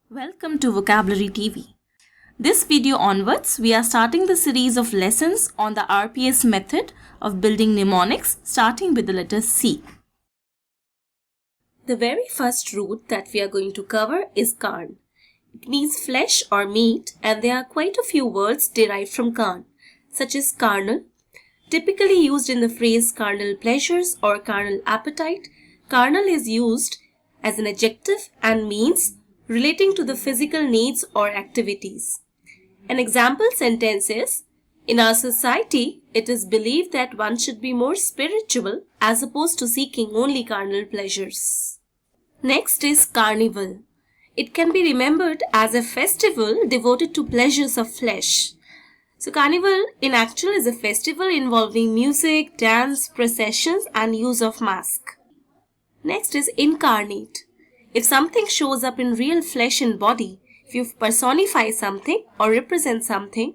Welcome to Vocabulary TV. This video onwards, we are starting the series of lessons on the RPS method of building mnemonics starting with the letter C. The very first root that we are going to cover is carn. It means flesh or meat, and there are quite a few words derived from carn, such as carnal, typically used in the phrase carnal pleasures or carnal appetite. Carnal is used as an adjective and means relating to the physical needs or activities. An example sentence is, in our society, it is believed that one should be more spiritual as opposed to seeking only carnal pleasures. Next is carnival. It can be remembered as a festival devoted to pleasures of flesh. So carnival in actual is a festival involving music, dance, processions and use of mask. Next is incarnate. If something shows up in real flesh and body, if you personify something or represent something,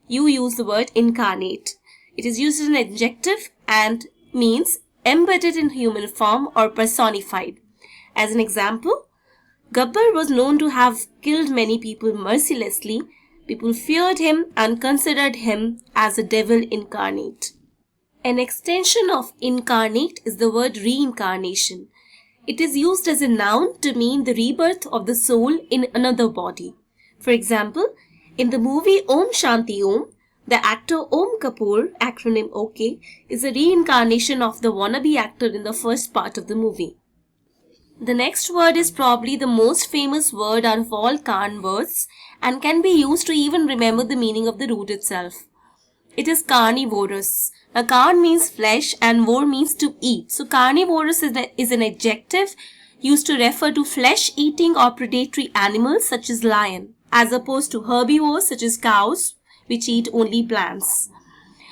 you use the word incarnate. It is used as an adjective and means embedded in human form or personified. As an example, Gabbar was known to have killed many people mercilessly. People feared him and considered him as a devil incarnate. An extension of incarnate is the word reincarnation. It is used as a noun to mean the rebirth of the soul in another body. For example, in the movie Om Shanti Om, the actor Om Kapoor, acronym OK, is a reincarnation of the wannabe actor in the first part of the movie. The next word is probably the most famous word out of all carn words and can be used to even remember the meaning of the root itself. It is carnivorous. A carn means flesh and vor means to eat. So carnivorous is an adjective used to refer to flesh-eating or predatory animals such as lion, as opposed to herbivores such as cows, which eat only plants.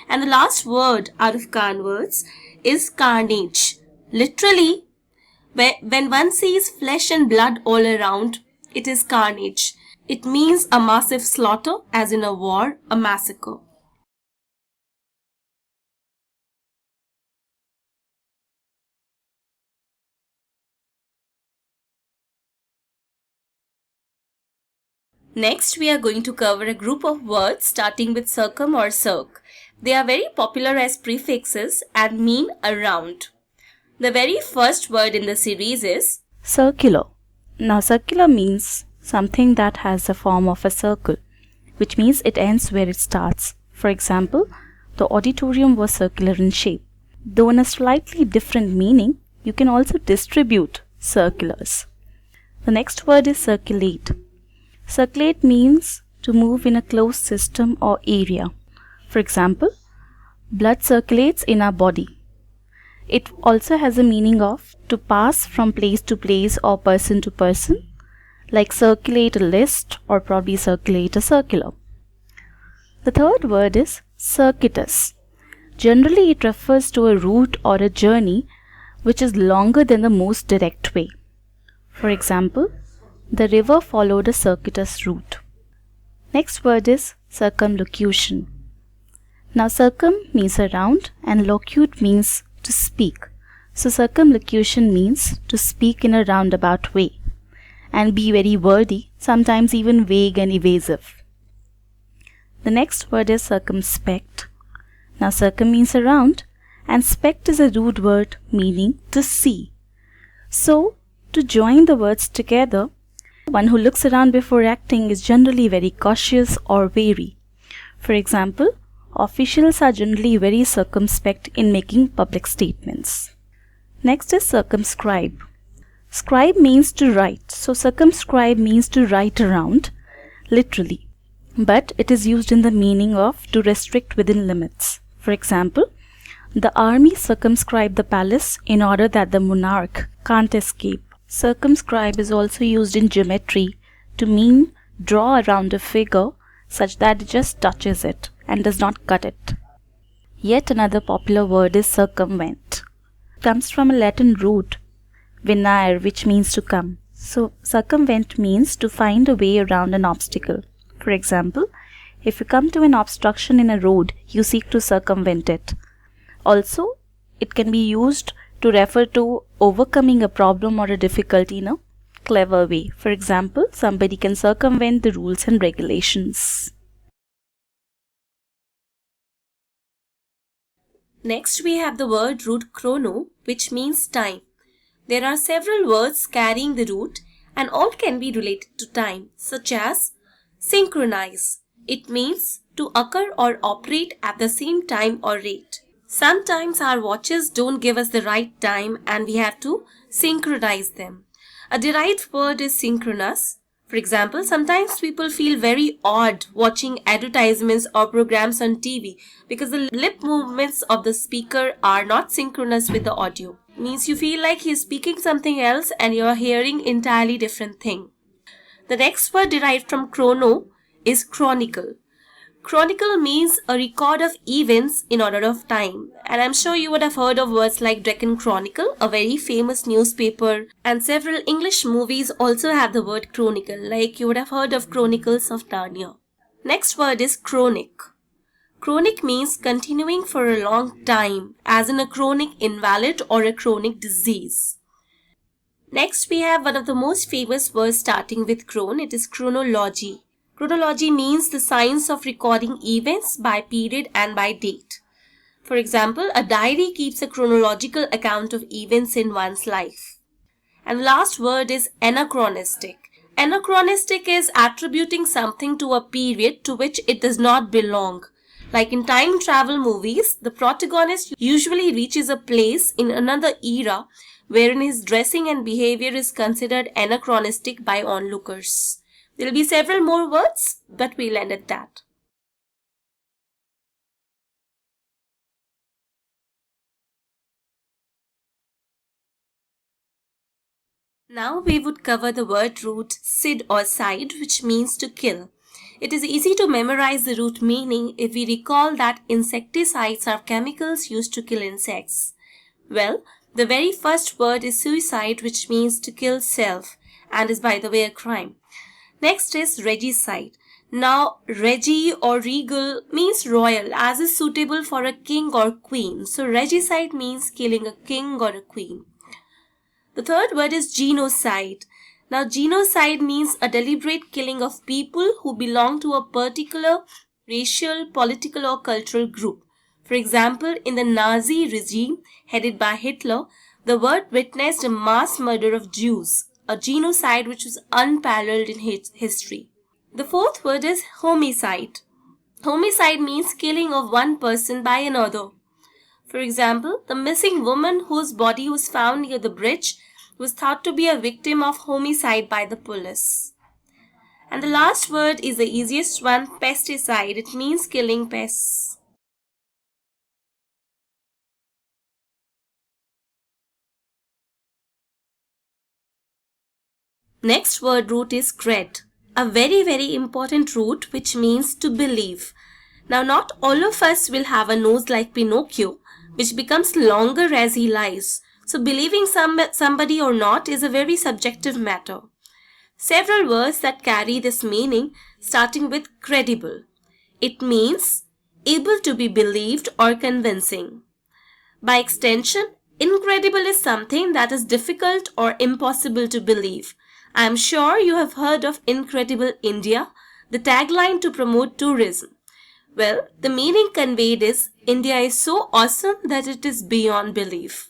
And the last word out of carn words is carnage. Literally, when one sees flesh and blood all around, it is carnage. It means a massive slaughter, as in a war, a massacre. Next, we are going to cover a group of words starting with circum or circ. They are very popular as prefixes and mean around. The very first word in the series is circular. Now, circular means something that has the form of a circle, which means it ends where it starts. For example, the auditorium was circular in shape. Though in a slightly different meaning, you can also distribute circulars. The next word is circulate. Circulate means to move in a closed system or area. For example, blood circulates in our body. It also has a meaning of to pass from place to place or person to person, like circulate a list or probably circulate a circular. The third word is circuitous. Generally, it refers to a route or a journey which is longer than the most direct way. For example, the river followed a circuitous route. Next word is circumlocution. Now, circum means around and locute means to speak. So, circumlocution means to speak in a roundabout way and be very wordy, sometimes even vague and evasive. The next word is circumspect. Now, circum means around and spect is a root word meaning to see. So, to join the words together, one who looks around before acting is generally very cautious or wary. For example, officials are generally very circumspect in making public statements. Next is circumscribe. Scribe means to write. So circumscribe means to write around, literally. But it is used in the meaning of to restrict within limits. For example, the army circumscribed the palace in order that the monarch can't escape. Circumscribe is also used in geometry to mean draw around a figure such that it just touches it and does not cut it. Yet another popular word is circumvent. It comes from a Latin root, venire, which means to come. So circumvent means to find a way around an obstacle. For example, if you come to an obstruction in a road, you seek to circumvent it. Also, it can be used to refer to overcoming a problem or a difficulty in a clever way. For example, somebody can circumvent the rules and regulations. Next, we have the word root chrono, which means time. There are several words carrying the root and all can be related to time, such as synchronize. It means to occur or operate at the same time or rate. Sometimes our watches don't give us the right time and we have to synchronize them. A derived word is synchronous. For example, sometimes people feel very odd watching advertisements or programs on TV because the lip movements of the speaker are not synchronous with the audio. It means you feel like he's speaking something else and you're hearing entirely different thing. The next word derived from chrono is chronicle. Chronicle means a record of events in order of time, and I'm sure you would have heard of words like Deccan Chronicle, a very famous newspaper, and several English movies also have the word chronicle, like you would have heard of Chronicles of Narnia. Next word is chronic. Chronic means continuing for a long time, as in a chronic invalid or a chronic disease. Next we have one of the most famous words starting with chron, it is chronology. Chronology means the science of recording events by period and by date. For example, a diary keeps a chronological account of events in one's life. And the last word is anachronistic. Anachronistic is attributing something to a period to which it does not belong. Like in time travel movies, the protagonist usually reaches a place in another era wherein his dressing and behavior is considered anachronistic by onlookers. There will be several more words, but we'll end at that. Now we would cover the word root cid or cide, which means to kill. It is easy to memorize the root meaning if we recall that insecticides are chemicals used to kill insects. Well, the very first word is suicide, which means to kill self, and is by the way a crime. Next is regicide. Now, regi or regal means royal, as is suitable for a king or queen. So, regicide means killing a king or a queen. The third word is genocide. Now, genocide means a deliberate killing of people who belong to a particular racial, political or cultural group. For example, in the Nazi regime headed by Hitler, the world witnessed a mass murder of Jews, a genocide which was unparalleled in history. The fourth word is homicide. Homicide means killing of one person by another. For example, the missing woman whose body was found near the bridge was thought to be a victim of homicide by the police. And the last word is the easiest one, pesticide. It means killing pests. Next word root is cred, a very important root which means to believe. Now not all of us will have a nose like Pinocchio which becomes longer as he lies. So believing somebody or not is a very subjective matter. Several words that carry this meaning starting with credible. It means able to be believed or convincing. By extension, incredible is something that is difficult or impossible to believe. I am sure you have heard of Incredible India, the tagline to promote tourism. Well, the meaning conveyed is India is so awesome that it is beyond belief.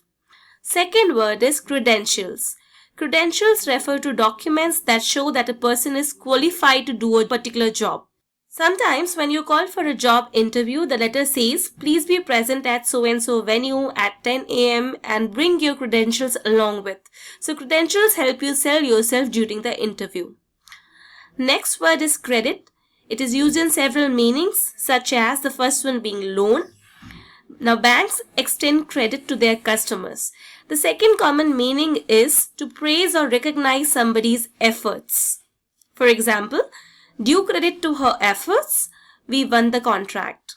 Second word is credentials. Credentials refer to documents that show that a person is qualified to do a particular job. Sometimes when you call for a job interview, the letter says, please be present at so-and-so venue at 10 a.m. and bring your credentials along with. So credentials help you sell yourself during the interview. Next word is credit. It is used in several meanings, such as the first one being loan. Now banks extend credit to their customers. The second common meaning is to praise or recognize somebody's efforts. For example, due credit to her efforts, we won the contract.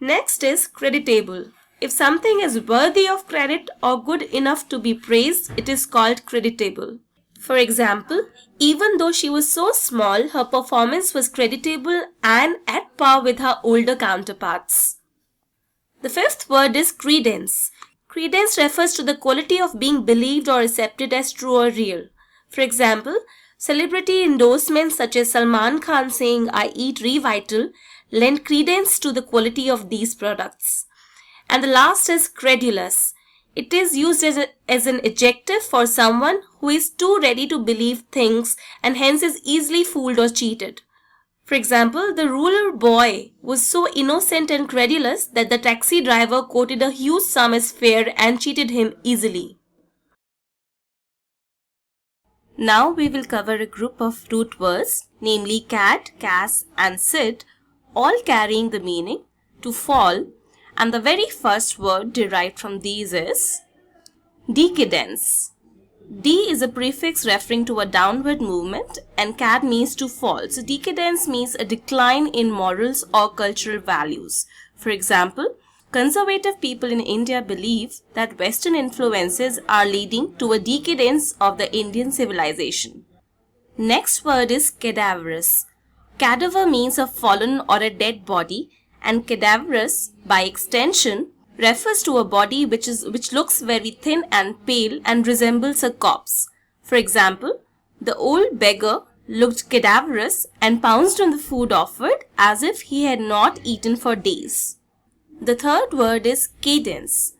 Next is creditable. If something is worthy of credit or good enough to be praised, it is called creditable. For example, even though she was so small, her performance was creditable and at par with her older counterparts. The fifth word is credence. Credence refers to the quality of being believed or accepted as true or real. For example, celebrity endorsements such as Salman Khan saying "I eat Revital" lend credence to the quality of these products. And the last is credulous. It is used as an adjective for someone who is too ready to believe things and hence is easily fooled or cheated. For example, the rural boy was so innocent and credulous that the taxi driver quoted a huge sum as fare and cheated him easily. Now we will cover a group of root words, namely cat, cas and cid, all carrying the meaning to fall, and the very first word derived from these is decadence. D is a prefix referring to a downward movement and cad means to fall. So decadence means a decline in morals or cultural values. For example, conservative people in India believe that Western influences are leading to a decadence of the Indian civilization. Next word is cadaverous. Cadaver means a fallen or a dead body, and cadaverous, by extension, refers to a body which looks very thin and pale and resembles a corpse. For example, the old beggar looked cadaverous and pounced on the food offered as if he had not eaten for days. The third word is cadence.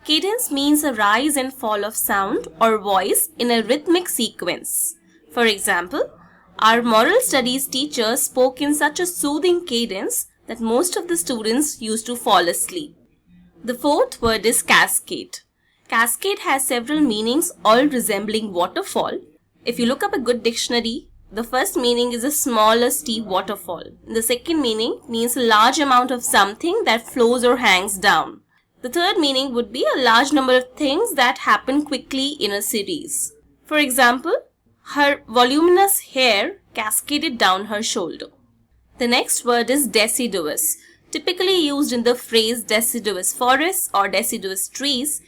Cadence means a rise and fall of sound or voice in a rhythmic sequence. For example, our moral studies teacher spoke in such a soothing cadence that most of the students used to fall asleep. The fourth word is cascade. Cascade has several meanings, all resembling waterfall. If you look up a good dictionary, the first meaning is a small or steep waterfall. The second meaning means a large amount of something that flows or hangs down. The third meaning would be a large number of things that happen quickly in a series. For example, her voluminous hair cascaded down her shoulder. The next word is deciduous. Typically used in the phrase deciduous forests or deciduous trees,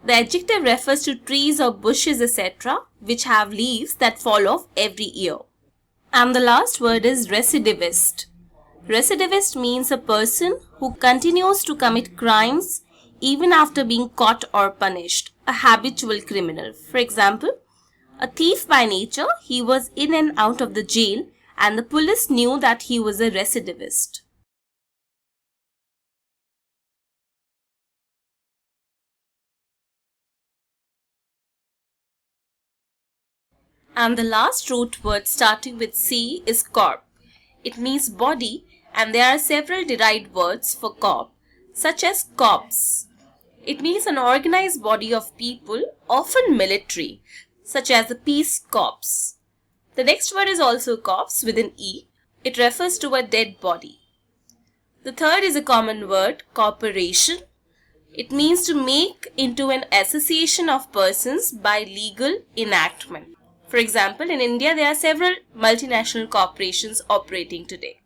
the adjective refers to trees or bushes etc. which have leaves that fall off every year. And the last word is recidivist. Recidivist means a person who continues to commit crimes even after being caught or punished, a habitual criminal. For example, a thief by nature, he was in and out of the jail and the police knew that he was a recidivist. And the last root word starting with C is corp. It means body and there are several derived words for corp, such as corps. It means an organized body of people, often military, such as the Peace Corps. The next word is also corpse with an E. It refers to a dead body. The third is a common word, corporation. It means to make into an association of persons by legal enactment. For example, in India, there are several multinational corporations operating today.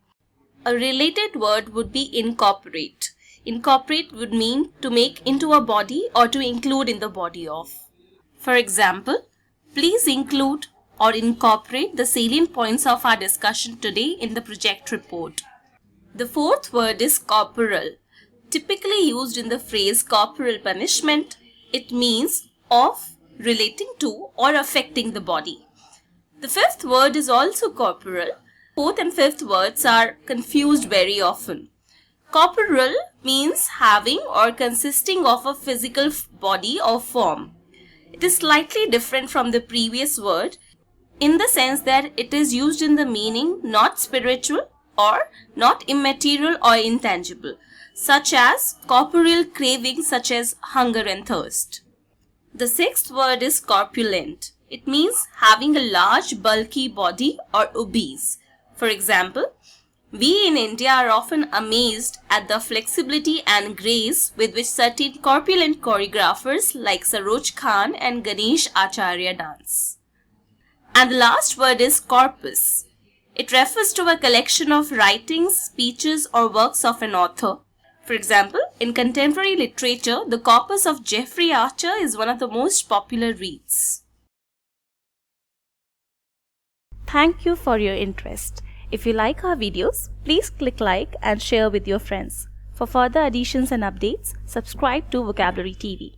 A related word would be incorporate. Incorporate would mean to make into a body or to include in the body of. For example, please include or incorporate the salient points of our discussion today in the project report. The fourth word is corporal. Typically used in the phrase corporal punishment, it means of, relating to or affecting the body. The fifth word is also corporal. Fourth and fifth words are confused very often. Corporal means having or consisting of a physical body or form. It is slightly different from the previous word in the sense that it is used in the meaning not spiritual or not immaterial or intangible, such as corporeal cravings such as hunger and thirst. The sixth word is corpulent. It means having a large, bulky body or obese. For example, we in India are often amazed at the flexibility and grace with which certain corpulent choreographers like Saroj Khan and Ganesh Acharya dance. And the last word is corpus. It refers to a collection of writings, speeches or works of an author. For example, in contemporary literature, the corpus of Jeffrey Archer is one of the most popular reads. Thank you for your interest. If you like our videos, please click like and share with your friends. For further additions and updates, subscribe to Vocabulary TV.